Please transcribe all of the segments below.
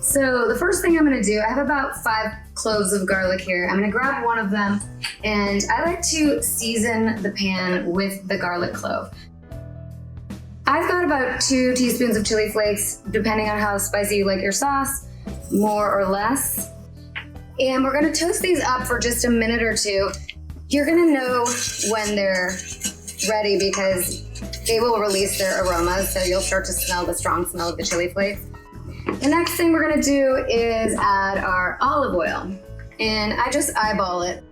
So the first thing I'm gonna do, I have about 5 cloves of garlic here. I'm gonna grab one of them, and I like to season the pan with the garlic clove. I've got about 2 teaspoons of chili flakes, depending on how spicy you like your sauce, more or less. And we're gonna toast these up for just a minute or 2. You're gonna know when they're ready because they will release their aromas, so you'll start to smell the strong smell of the chili flakes. The next thing we're gonna do is add our olive oil, and I just eyeball it.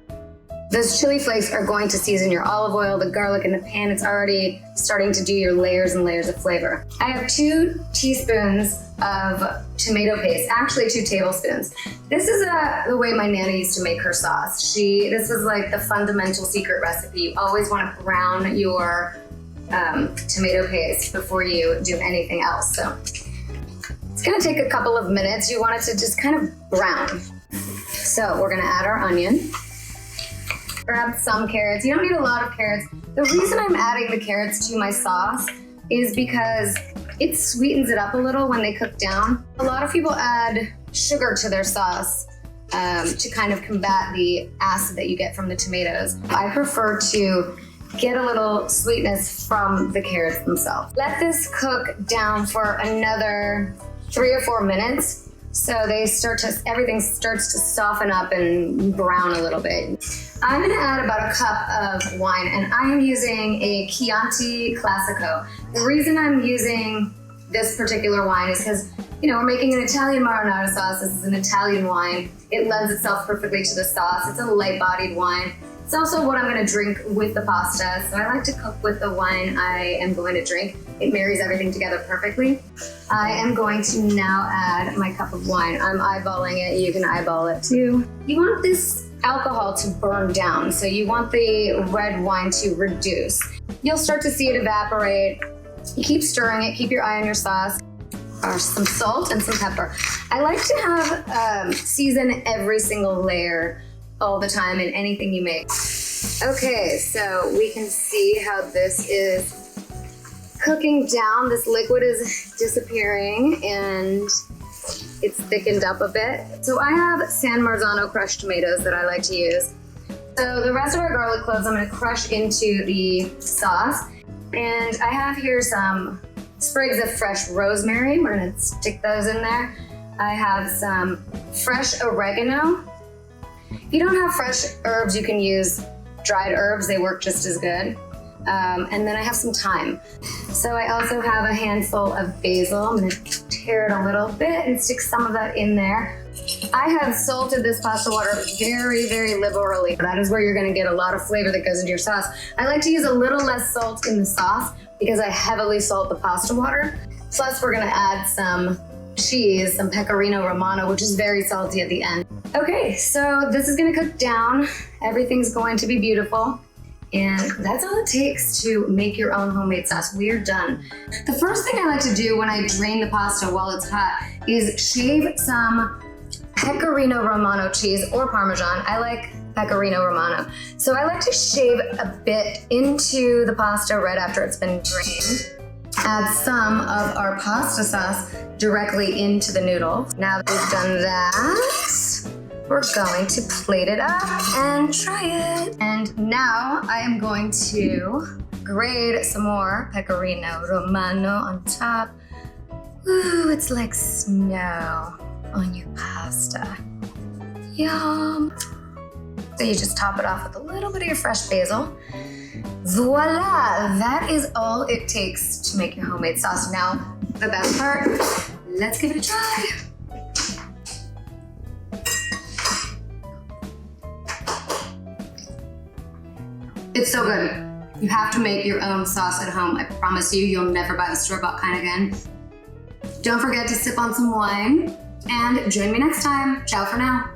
Those chili flakes are going to season your olive oil, the garlic in the pan. It's already starting to do your layers and layers of flavor. I have 2 teaspoons of tomato paste, actually 2 tablespoons. This is the way my Nana used to make her sauce. This was like the fundamental secret recipe. You always want to brown your tomato paste before you do anything else. So it's gonna take a couple of minutes. You want it to just kind of brown. So we're gonna add our onion. Grab some carrots. You don't need a lot of carrots. The reason I'm adding the carrots to my sauce is because it sweetens it up a little when they cook down. A lot of people add sugar to their sauce to kind of combat the acid that you get from the tomatoes. I prefer to get a little sweetness from the carrots themselves. Let this cook down for another 3 or 4 minutes. So everything starts to soften up and brown a little bit. I'm gonna add about a cup of wine, and I am using a Chianti Classico. The reason I'm using this particular wine is because, we're making an Italian marinara sauce. This is an Italian wine. It lends itself perfectly to the sauce. It's a light-bodied wine. It's also what I'm gonna drink with the pasta, so I like to cook with the wine I am going to drink. It marries everything together perfectly. I am going to now add my cup of wine. I'm eyeballing it, you can eyeball it too. You want this alcohol to burn down, so you want the red wine to reduce. You'll start to see it evaporate. You keep stirring it, keep your eye on your sauce. Some salt and some pepper. I like to have season every single layer all the time in anything you make. Okay, so we can see how this is cooking down. This liquid is disappearing and it's thickened up a bit. So I have San Marzano crushed tomatoes that I like to use. So the rest of our garlic cloves I'm gonna crush into the sauce. And I have here some sprigs of fresh rosemary. We're gonna stick those in there. I have some fresh oregano. If you don't have fresh herbs, you can use dried herbs. They work just as good. And then I have some thyme. So I also have a handful of basil. I'm gonna tear it a little bit and stick some of that in there. I have salted this pasta water very, very liberally. That is where you're gonna get a lot of flavor that goes into your sauce. I like to use a little less salt in the sauce because I heavily salt the pasta water. Plus we're gonna add some cheese, some pecorino romano, which is very salty at the end. Okay, so this is gonna cook down. Everything's going to be beautiful. And that's all it takes to make your own homemade sauce. We're done. The first thing I like to do when I drain the pasta while it's hot is shave some pecorino romano cheese or Parmesan. I like pecorino romano. So I like to shave a bit into the pasta right after it's been drained. Add some of our pasta sauce directly into the noodle. Now that we've done that, we're going to plate it up and try it. And now I am going to grate some more pecorino romano on top. Ooh, it's like snow on your pasta. Yum. So you just top it off with a little bit of your fresh basil. Voila, that is all it takes to make your homemade sauce. Now, the best part, let's give it a try. It's so good. You have to make your own sauce at home. I promise you, you'll never buy the store-bought kind again. Don't forget to sip on some wine and join me next time. Ciao for now.